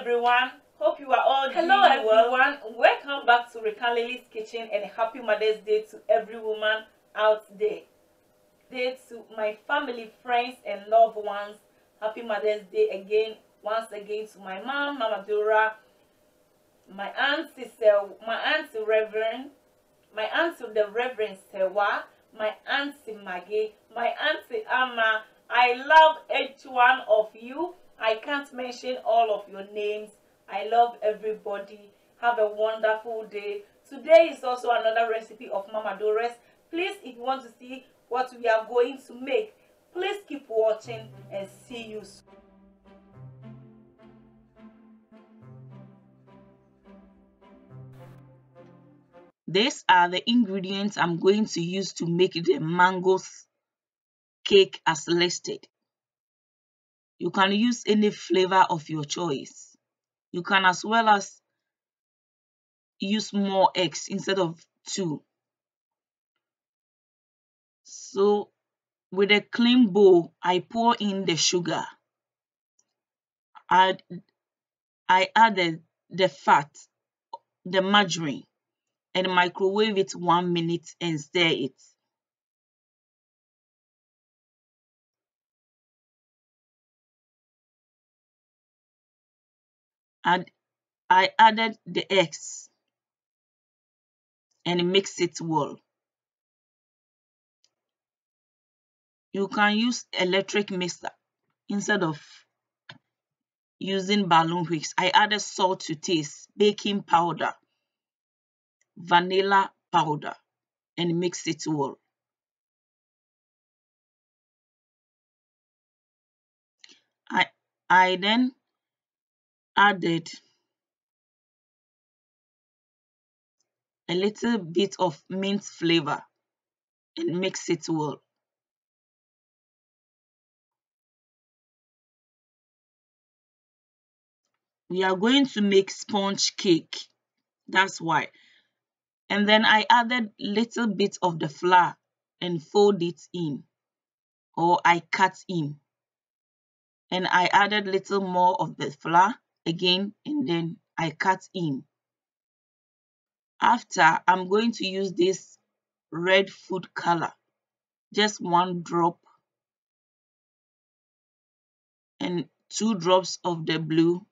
everyone. Hope you are all doing well. Hello everyone. Welcome back to Rekan Lily's Kitchen and happy Mother's Day to every woman out there. Day to my family, friends and loved ones. Happy Mother's Day again. Once again to my mom, Maa Dora, my auntie Reverend, my auntie the Reverend Sewa, my auntie Maggie, my auntie Amma. I love each one of you. I can't mention all of your names. I love everybody. Have a wonderful day. Today is also another recipe of Maa Dora's. Please, if you want to see what we are going to make, please keep watching and see you soon. These are the ingredients I'm going to use to make the mango cake as listed. You can use any flavor of your choice. You can as well as use more eggs instead of 2. So with a clean bowl, I pour in the sugar. I added the fat, the margarine, and microwave it 1 minute and stir it. And I added the eggs and mix it well. You can use electric mixer instead of using balloon whisks. I added salt to taste, baking powder, vanilla powder, and mix it well. I then added a little bit of mint flavor and mix it well. We are going to make sponge cake. That's why. And then I added little bit of the flour and fold it in, or I cut in. And I added little more of the flour again, and then I cut in. After, I'm going to use this red food color, just 1 drop, and 2 drops of the blue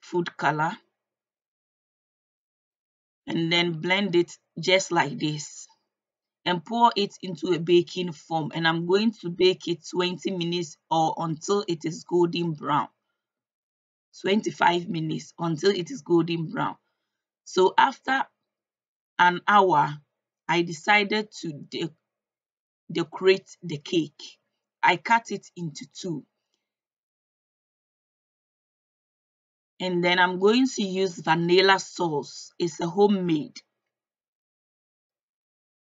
food color, and then blend it just like this and pour it into a baking form. And I'm going to bake it 20 minutes or until it is golden brown. 25 minutes until it is golden brown. So after an hour, I decided to decorate the cake. I cut it into 2. And then I'm going to use vanilla sauce. It's a homemade.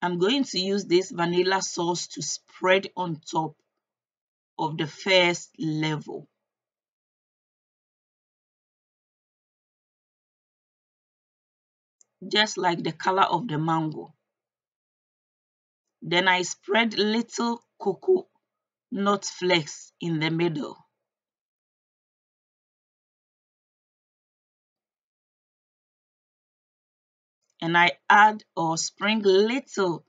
I'm going to use this vanilla sauce to spread on top of the first level. Just like the color of the mango. Then I spread little cocoa nut flakes in the middle. And I add or sprinkle little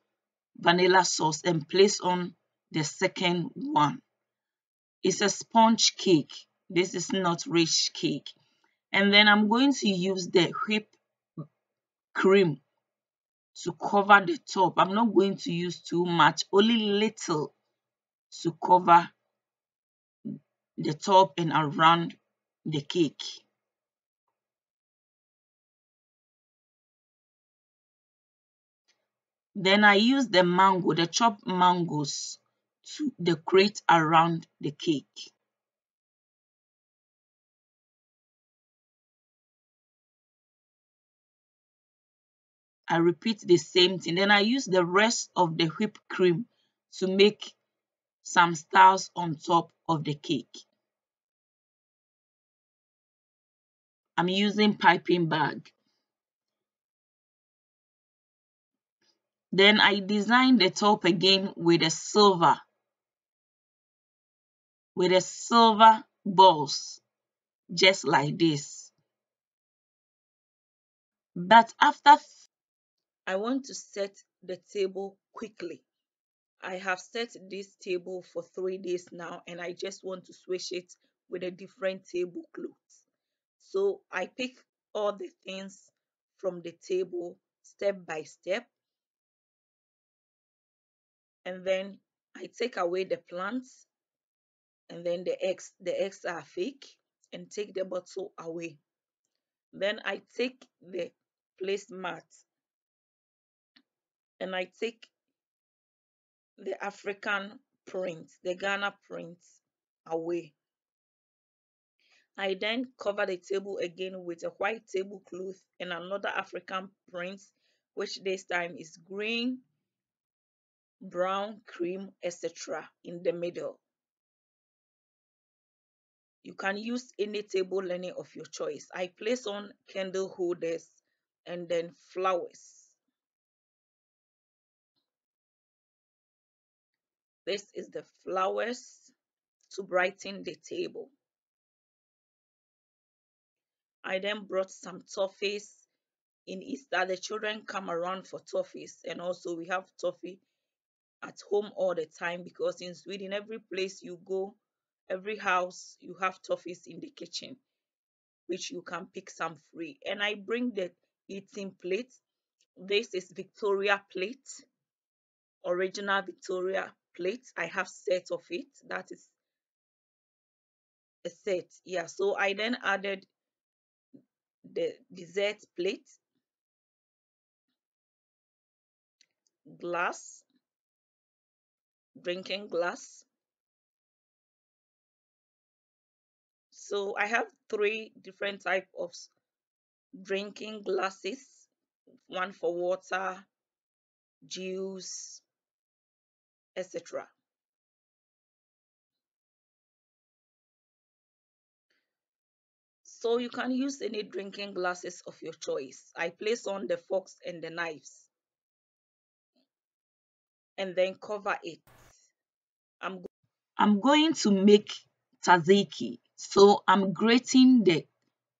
vanilla sauce and place on the second one. It's a sponge cake. This is not rich cake. And then I'm going to use the whipped cream to cover the top. I'm not going to use too much, only little to cover the top and around the cake. Then I use the mango, the chopped mangoes, to decorate around the cake. I repeat the same thing. Then I use the rest of the whipped cream to make some stars on top of the cake. I'm using piping bag. Then I designed the top again with a silver balls just like this. But after I want to set the table quickly. I have set this table for 3 days now, and I just want to switch it with a different tablecloth. So I pick all the things from the table step by step, and then I take away the plants, and then the eggs are fake, and take the bottle away. Then I take the placemat and I take the African print, the Ghana print away. I then cover the table again with a white tablecloth and another African print, which this time is green, brown, cream, etc. in the middle. You can use any table linen of your choice. I place on candle holders and then flowers. This is the flowers to brighten the table. I then brought some toffees. In Easter, the children come around for toffees, and also we have toffee at home all the time because in Sweden, every place you go, every house, you have toffees in the kitchen, which you can pick some free. And I bring the eating plate. This is Victoria plate, original Victoria plate. I have set of it. That is a set. Yeah. So I then added the dessert plate, glass, drinking glass. So I have three different type of drinking glasses, one for water, juice, etc. So you can use any drinking glasses of your choice. I place on the forks and the knives and then cover it. I'm I'm going to make tzatziki. So I'm grating the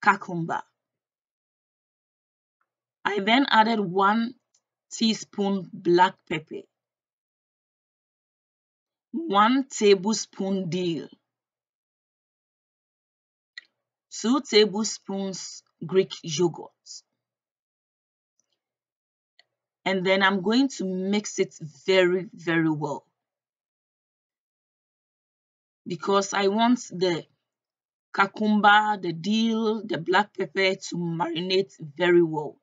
cucumber. I then added 1 teaspoon black pepper, 1 tablespoon dill, 2 tablespoons Greek yogurt. And then I'm going to mix it very, very well because I want the cucumber, the dill, the black pepper to marinate very well.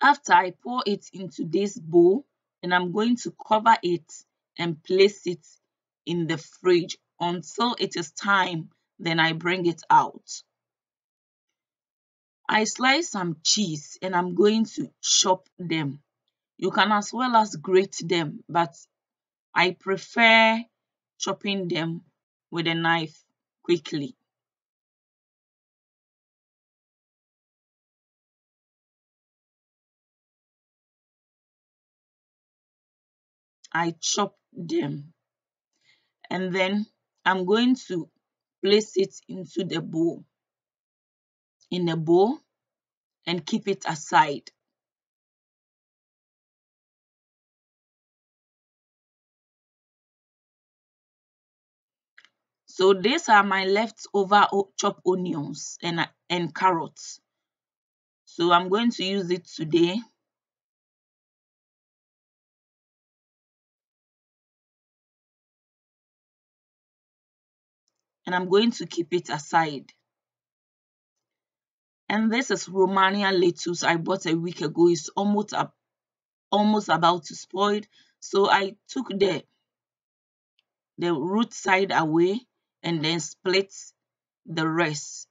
After I pour it into this bowl, and I'm going to cover it and place it in the fridge until it is time, then I bring it out. I slice some cheese and I'm going to chop them. You can as well as grate them, but I prefer chopping them with a knife quickly. I chop them and then I'm going to place it into the bowl, in a bowl, and keep it aside. So these are my leftover chopped onions and carrots. So I'm going to use it today. And I'm going to keep it aside. And this is Romanian lettuce I bought a week ago. It's almost about to spoil. So I took the root side away and then split the rest.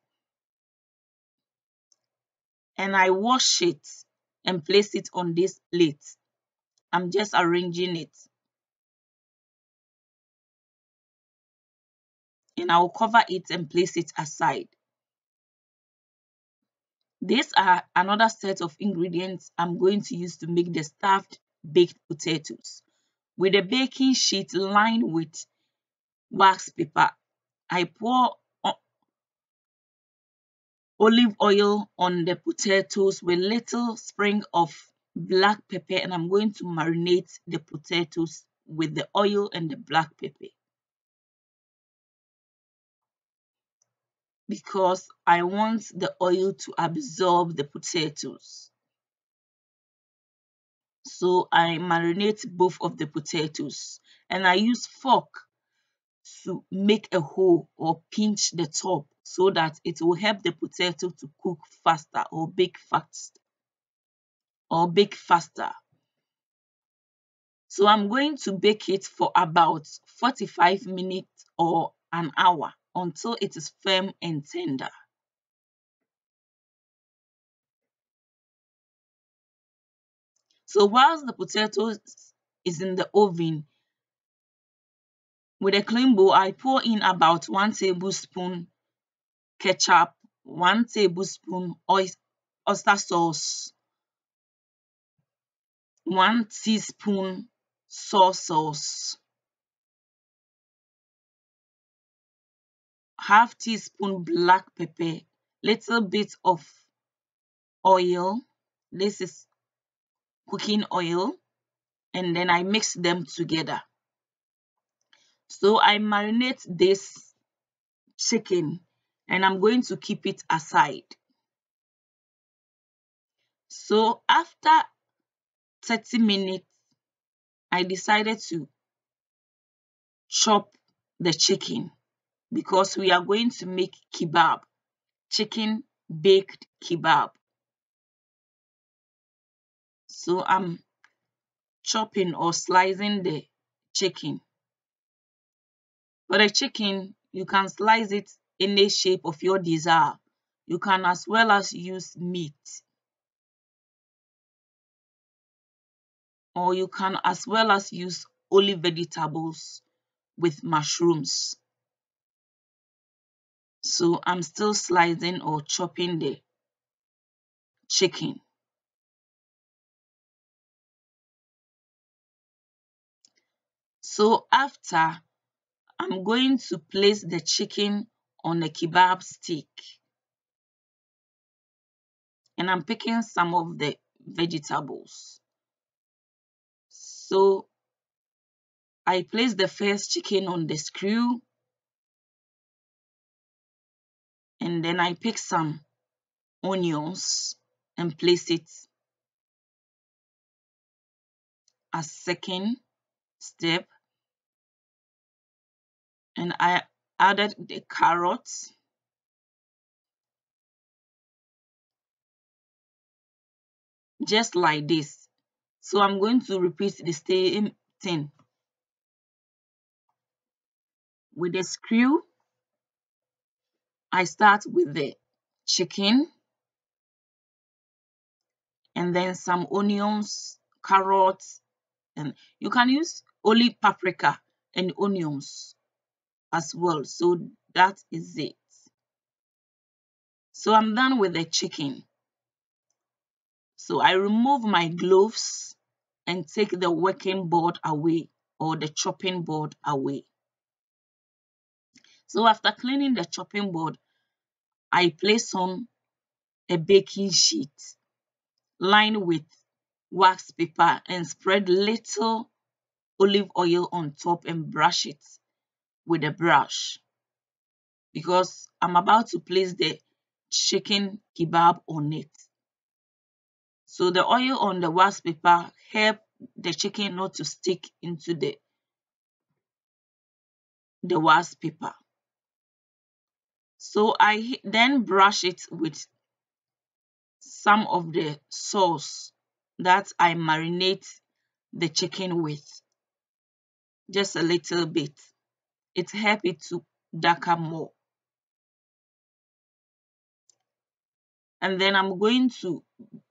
And I wash it and place it on this plate. I'm just arranging it. And I will cover it and place it aside. These are another set of ingredients I'm going to use to make the stuffed baked potatoes. With a baking sheet lined with wax paper, I pour olive oil on the potatoes with little sprig of black pepper, and I'm going to marinate the potatoes with the oil and the black pepper because I want the oil to absorb the potatoes. So I marinate both of the potatoes and I use fork to make a hole or pinch the top so that it will help the potato to cook faster or bake faster. So I'm going to bake it for about 45 minutes or an hour until it is firm and tender. So whilst the potato is in the oven, with a clean bowl, I pour in about 1 tablespoon ketchup, 1 tablespoon oyster sauce, 1 teaspoon soy sauce, half teaspoon black pepper, little bit of oil. This is cooking oil, and then I mix them together. So I marinate this chicken and I'm going to keep it aside. So after 30 minutes, I decided to chop the chicken because we are going to make kebab, chicken baked kebab. So I'm chopping or slicing the chicken. For the chicken, you can slice it any shape of your desire. You can as well as use meat, or you can as well as use only vegetables with mushrooms. So I'm still slicing or chopping the chicken. So after, I'm going to place the chicken on a kebab stick and I'm picking some of the vegetables. So I place the first chicken on the screw and then I pick some onions and place it as second step, and I added the carrots, just like this. So I'm going to repeat the same thing. With the screw, I start with the chicken and then some onions, carrots, and you can use only paprika and onions as well. So that is it. So I'm done with the chicken. So I remove my gloves and take the working board away or the chopping board away. So after cleaning the chopping board, I place on a baking sheet lined with wax paper and spread little olive oil on top and brush it with a brush because I'm about to place the chicken kebab on it. So the oil on the wax paper help the chicken not to stick into the wax paper. So I then brush it with some of the sauce that I marinate the chicken with, just a little bit. It helps it to darken more. And then I'm going to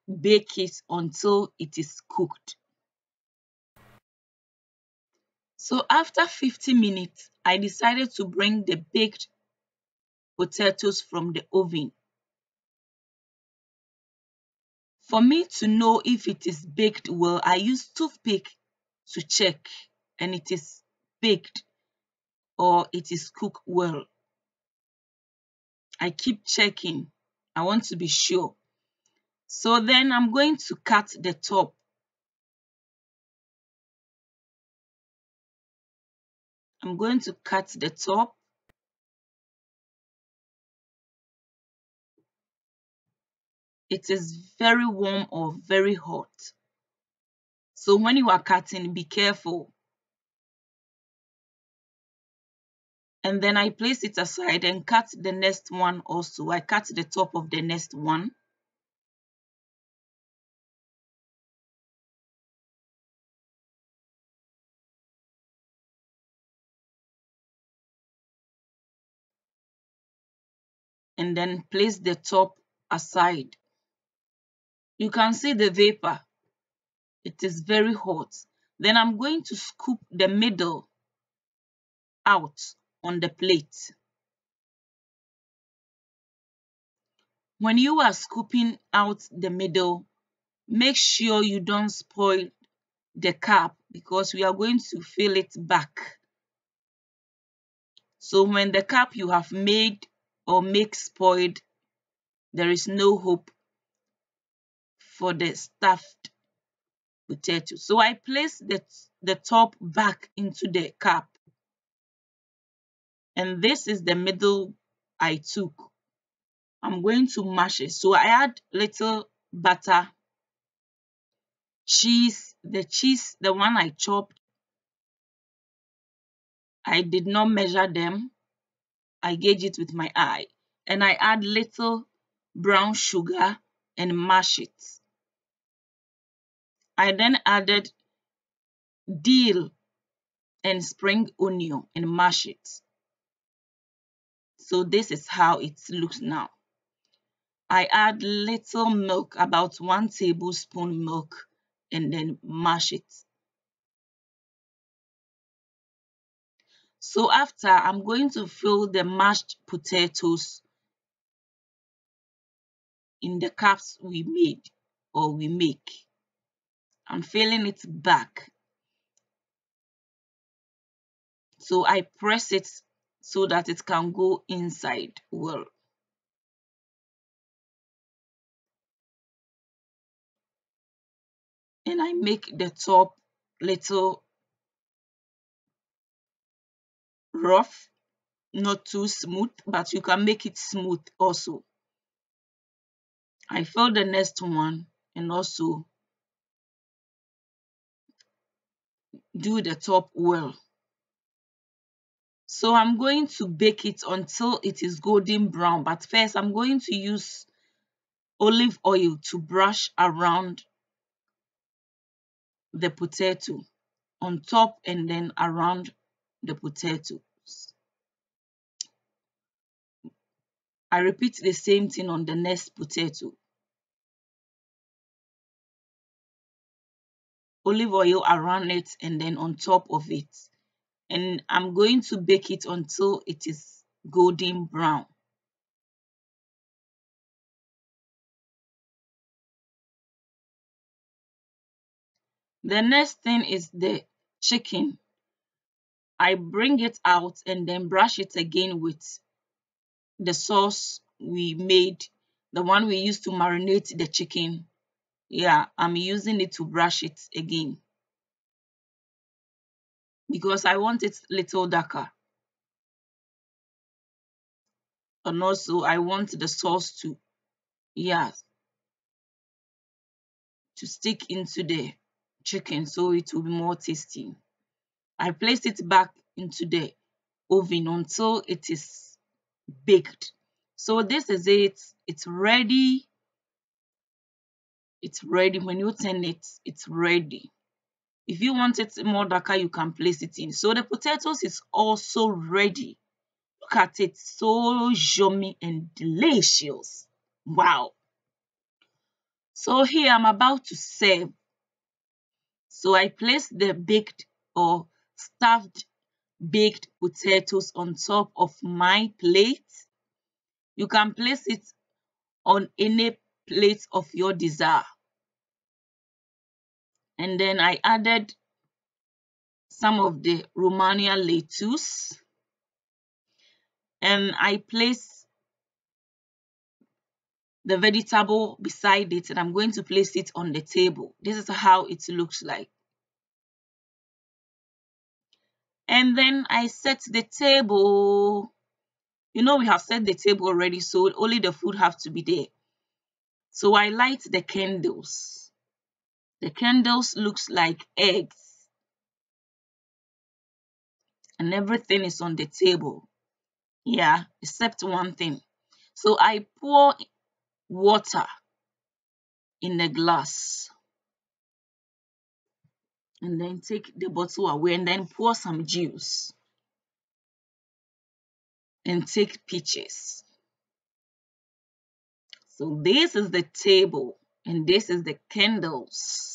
bake it until it is cooked. So after 50 minutes, I decided to bring the baked potatoes from the oven. For me to know if it is baked well, I use toothpick to check and it is baked or it is cooked well. I keep checking. I want to be sure. So then I'm going to cut the top. I'm going to cut the top. It is very warm or very hot. So when you are cutting, be careful. And then I place it aside and cut the next one also. I cut the top of the next one. And then place the top aside. You can see the vapor. It is very hot. Then I'm going to scoop the middle out on the plate. When you are scooping out the middle, make sure you don't spoil the cap because we are going to fill it back. So when the cap you have made or make spoiled, there is no hope for the stuffed potato. So I place the top back into the cap. And this is the middle I took. I'm going to mash it. So I add little butter, cheese, the one I chopped. I did not measure them. I gauge it with my eye. And I add little brown sugar and mash it. I then added dill and spring onion and mash it. So this is how it looks now. I add little milk, about 1 tablespoon milk, and then mash it. So after, I'm going to fill the mashed potatoes in the cups we made or we make. I'm filling it back. So I press it so that it can go inside well. And I make the top little rough, not too smooth, but you can make it smooth also. I fill the next one and also do the top well. So I'm going to bake it until it is golden brown, but first I'm going to use olive oil to brush around the potato, on top and then around the potatoes. I repeat the same thing on the next potato. Olive oil around it and then on top of it. And I'm going to bake it until it is golden brown. The next thing is the chicken. I bring it out and then brush it again with the sauce we made, the one we used to marinate the chicken. Yeah, I'm using it to brush it again because I want it little darker. And also I want the sauce to, yeah, to stick into the chicken so it will be more tasty. I place it back into the oven until it is baked. So this is it. It's ready. It's ready. When you turn it, it's ready. If you want it more darker, you can place it in. So the potatoes is also ready. Look at it, so yummy and delicious. Wow. So here I'm about to serve. So I place the baked or stuffed baked potatoes on top of my plate. You can place it on any plate of your desire. And then I added some of the Romania lettuce, and I place the vegetable beside it, and I'm going to place it on the table. This is how it looks like. And then I set the table. You know, we have set the table already, so only the food have to be there. So I light the candles. The candles looks like eggs. And everything is on the table. Yeah, except one thing. So I pour water in the glass. And then take the bottle away and then pour some juice. And take pictures. So this is the table and this is the candles.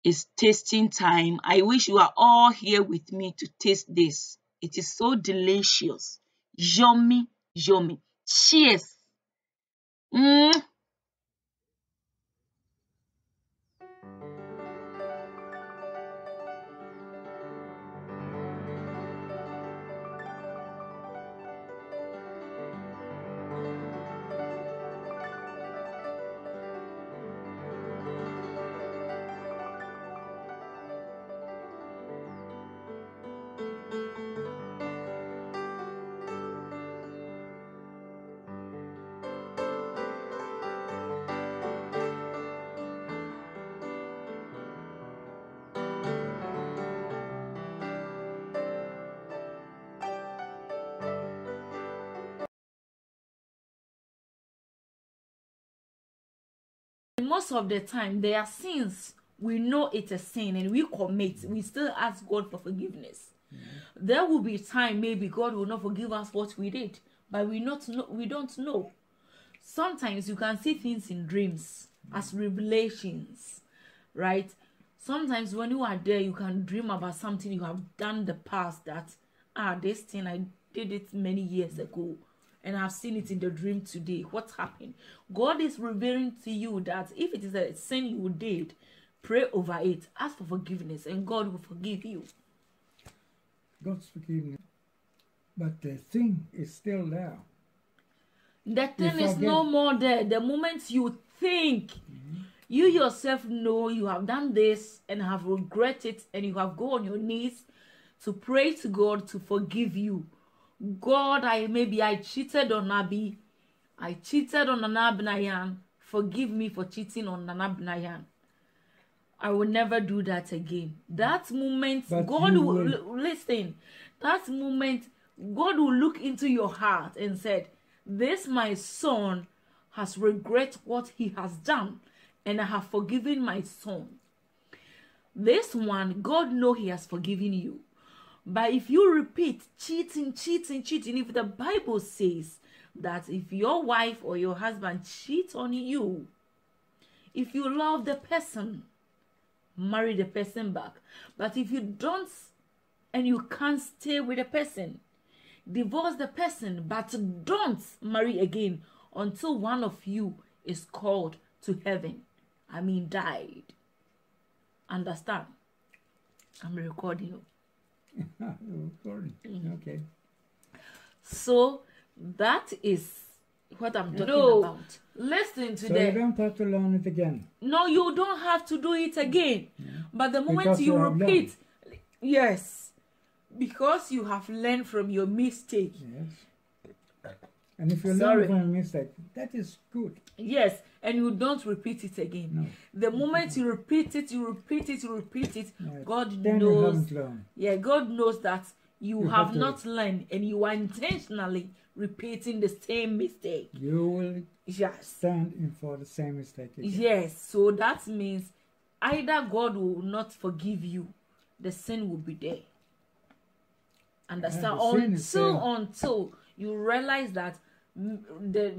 It's tasting time. I wish you are all here with me to taste this. It is so delicious. Yummy, yummy. Cheers. Most of the time, there are sins we know it's a sin and we commit. We still ask God for forgiveness. There will be time maybe God will not forgive us what we did, but we don't know. Sometimes you can see things in dreams as revelations, right? Sometimes when you are there, you can dream about something you have done in the past that, this thing I did it many years ago and I've seen it in the dream today. What happened? God is revealing to you that if it is a sin you did, pray over it, ask for forgiveness, and God will forgive you. God's forgiveness, but the thing is still there. The thing is no more there. The moment you think, you yourself know you have done this and have regretted, and you have gone on your knees to pray to God to forgive you. God, I cheated on Nabi. I cheated on Nana Benayan. Forgive me for cheating on Nana Benayan. I will never do that again. That moment, But God will listen. That moment, God will look into your heart and said, this my son has regret what he has done, and I have forgiven my son. This one, God know he has forgiven you. But if you repeat cheating, if the Bible says that if your wife or your husband cheats on you, if you love the person, marry the person back. But if you don't and you can't stay with the person, divorce the person, but don't marry again until one of you is called to heaven. Died. Understand? I'm recording you. Okay. So that is what I'm talking about. Listen to So you don't have to learn it again. No, you don't have to do it again. Yeah. But the moment because you repeat, yes, because you have learned from your mistake. Yes. And if you learn from a mistake, that is good. Yes, and you don't repeat it again. No. The moment you repeat it, yes. God then knows. You haven't learned. Yeah, God knows that you have not learned, and you are intentionally repeating the same mistake. You will stand in for the same mistake again. Yes, so that means either God will not forgive you, the sin will be there. Understand? Until you realize that the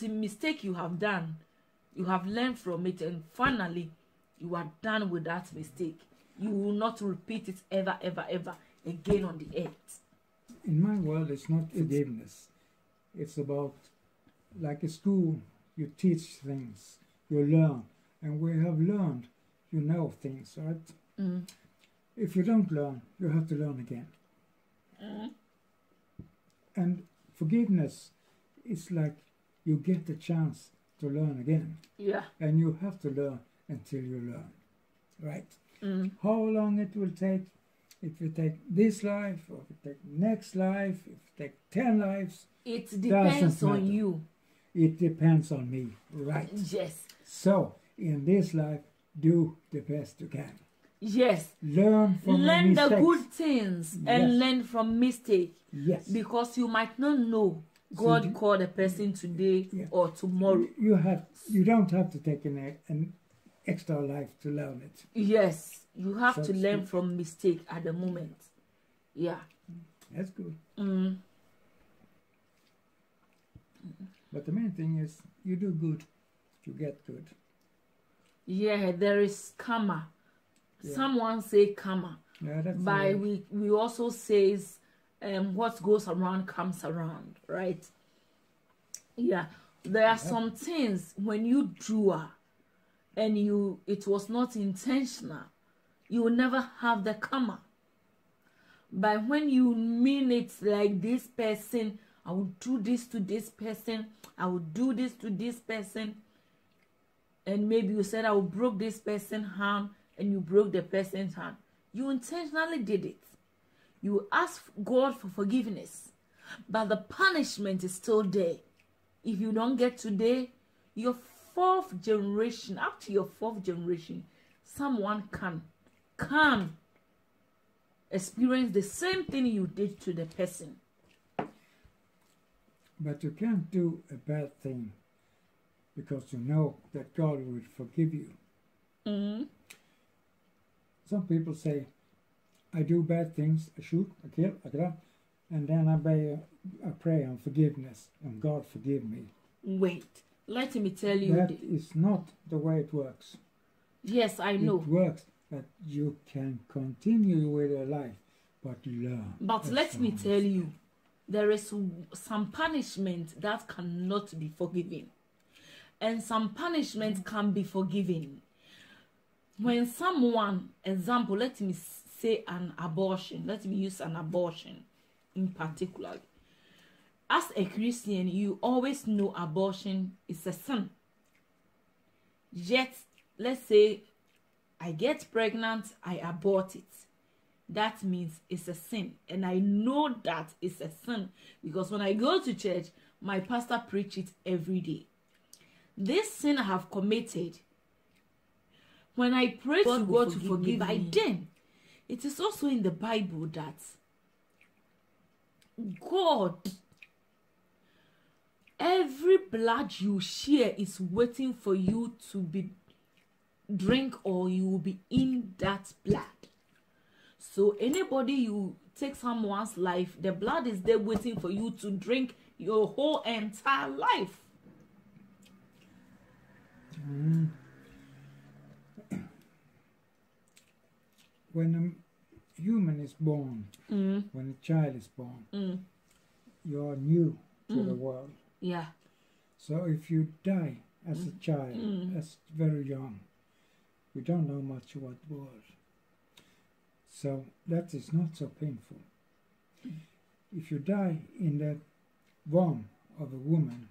mistake you have done, you have learned from it, and finally you are done with that mistake. You will not repeat it ever again on the earth. In my world, it's not forgiveness. It's about, like a school, you teach things, you learn, and we have learned, you know things, right? if you don't learn, you have to learn again. And forgiveness is like you get the chance to learn again. Yeah. And you have to learn until you learn. Right? How long it will take, if you take this life, or if you take next life, if you take 10 lives, it depends doesn't on matter. you. It depends on me. Right? Yes. So, in this life, do the best you can. Yes. Learn from Learn the mistakes. good things and Yes. learn from mistake. Yes. Because you might not know God called a person today or tomorrow. You don't have to take an extra life to learn it. Yes. You have So to to learn speak. from mistake at the moment. Yeah. That's good. But the main thing is you do good, you get good. Yeah, there is karma. Yeah. Someone say karma. Yeah, that's But we also says what goes around comes around, right? Yeah. There are some things when you do and it was not intentional, you will never have the karma. But when you mean it like this person, I will do this to this person, I will do this to this person, and maybe you said I will broke this person's hand and you broke the person's hand. You intentionally did it. You ask God for forgiveness, but the punishment is still there. If you don't get today, your fourth generation, up to your fourth generation, someone can experience the same thing you did to the person. But you can't do a bad thing because you know that God will forgive you. Some people say, I do bad things, I shoot, I kill, I kill, and then I pray on forgiveness, and God forgive me. Wait, let me tell you. That is not the way it works. Yes, I know. It works that you can continue with your life, but learn. But let me tell you, there is some punishment that cannot be forgiven. And some punishment can be forgiven. When someone, example, let me say an abortion. Let me use an abortion in particular. As a Christian, you always know abortion is a sin. Yet, let's say I get pregnant, I abort it. That means it's a sin. And I know that it's a sin because when I go to church, my pastor preaches it every day. This sin I have committed, when I pray to God to forgive me, then it is also in the Bible that God, every blood you share is waiting for you to be drink, or you will be in that blood. So anybody you take someone's life, the blood is there waiting for you to drink your whole entire life. When a human is born, when a child is born, you are new to the world. Yeah. So if you die as a child, as very young, you don't know much about the world. So that is not so painful. If you die in the womb of a woman,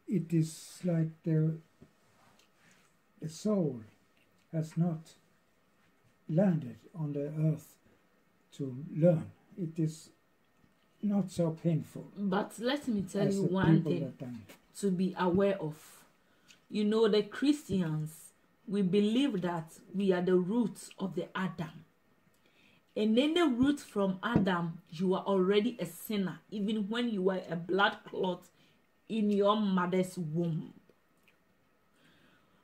it is like the soul has not landed on the earth to learn. It is not so painful. But let me tell you one thing to be aware of. You know, the Christians, we believe that we are the roots of the Adam. And in the root from Adam, you are already a sinner, even when you were a blood clot in your mother's womb.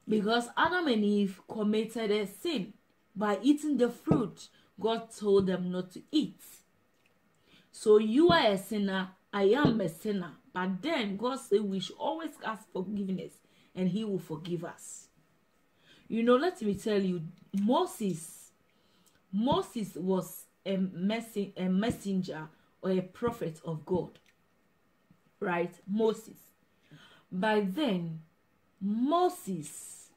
Because Adam and Eve committed a sin by eating the fruit God told them not to eat. So you are a sinner, I am a sinner. But then God said we should always ask forgiveness and he will forgive us. You know, let me tell you, Moses was a messenger or a prophet of God. Right? Moses. But then Moses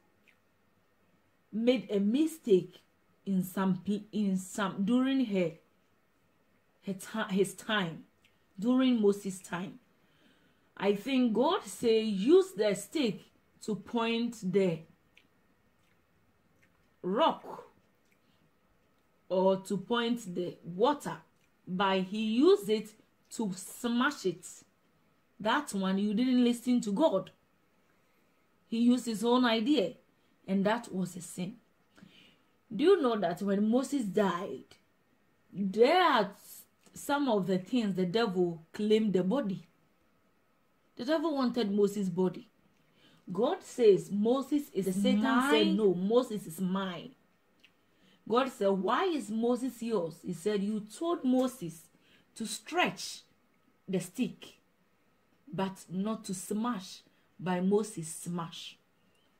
made a mistake in some during his time, during Moses' time. I think God say use the stick to point the rock or to point the water, but he used it to smash it. That one, you didn't listen to God. He used his own idea, and that was a sin. Do you know that when Moses died, there are some of the things the devil claimed the body? The devil wanted Moses' body. God says Moses is Satan mine. Said no, Moses is mine. God said, why is Moses yours? He said, you told Moses to stretch the stick, but not to smash. By Moses smash.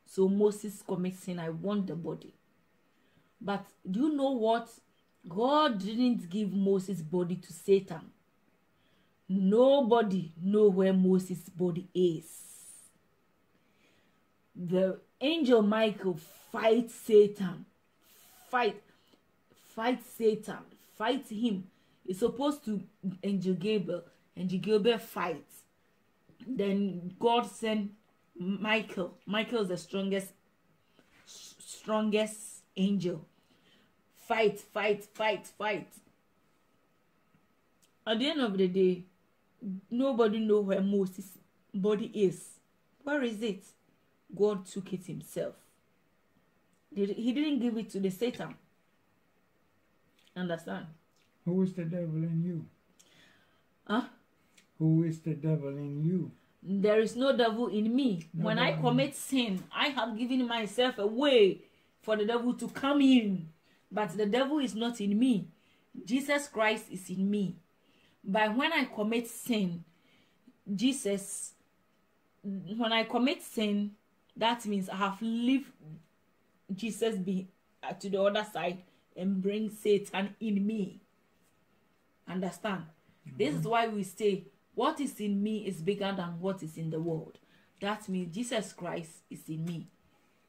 So Moses commits sin. I want the body. But do you know what? God didn't give Moses' body to Satan. Nobody know where Moses' body is. The angel Michael fights Satan. Fight Satan. Fight him. It's supposed to angel Gabriel. Angel Gabriel fights. Then God sent Michael. Michael is the strongest angel. Fight. At the end of the day, nobody know where Moses' body is. Where is it? God took it himself. He didn't give it to the Satan. Understand? Who is the devil in you? Huh? Who is the devil in you? There is no devil in me. No, when I commit sin, I have given myself away for the devil to come in. But the devil is not in me. Jesus Christ is in me. But when I commit sin, that means I have left Jesus to the other side and bring Satan in me. Understand? Mm-hmm. This is why we say, what is in me is bigger than what is in the world. That means Jesus Christ is in me.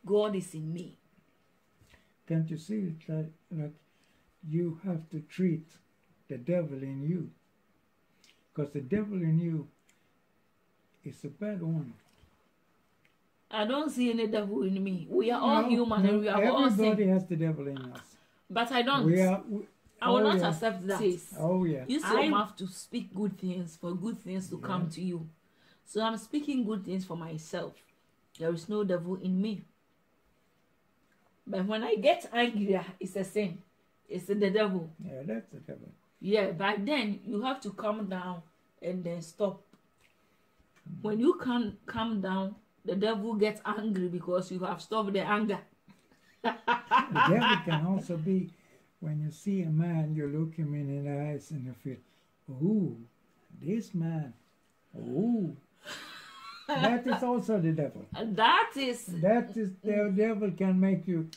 God is in me. Can't you see it like you have to treat the devil in you? Because the devil in you is a bad one. I don't see any devil in me. We are all human and we are all sin. Everybody has the devil in us. But I don't. I will not accept that. Oh yeah. You still have to speak good things for good things to come to you. So I'm speaking good things for myself. There is no devil in me. But when I get angry, it's a sin. It's the devil. Yeah, that's the devil. Yeah, but then you have to calm down and then stop. When you can't calm down, the devil gets angry because you have stopped the anger. The devil can also be when you see a man, you look him in the eyes and you feel, ooh, this man, ooh. That is also the devil. That is the devil can make you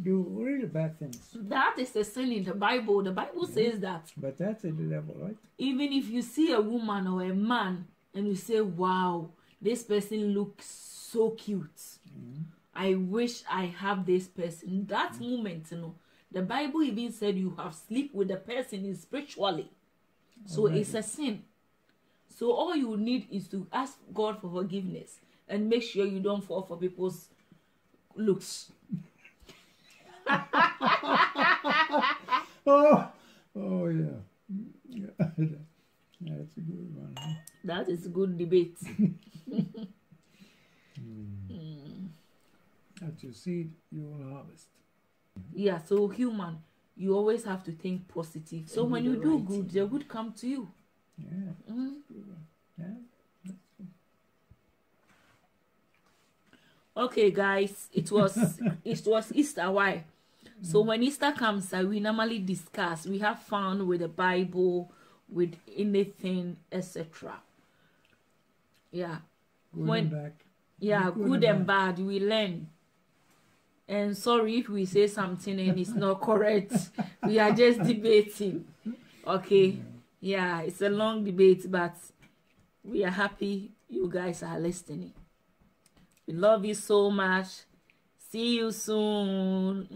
do really bad things. That is a sin in the Bible. The Bible says that. But that's the devil, right? Even if you see a woman or a man and you say, wow, this person looks so cute. Mm-hmm. I wish I have this person. That moment, the Bible even said you have sleep with the person spiritually. So it's a sin. So all you need is to ask God for forgiveness and make sure you don't fall for people's looks. Oh yeah. That's a good one. Huh? That is a good debate. At your seed, you will harvest. Yeah, so human, you always have to think positive. So when you do good, the good come to you. Yeah. Yeah. That's good. Okay, guys, it was Easter. Why? So when Easter comes, we normally discuss. We have fun with the Bible, with anything, etc. Yeah. Good and bad. Yeah, good and bad. We learn. And sorry if we say something and it's not correct. We are just debating. Okay. Yeah, it's a long debate, but we are happy you guys are listening. We love you so much. See you soon.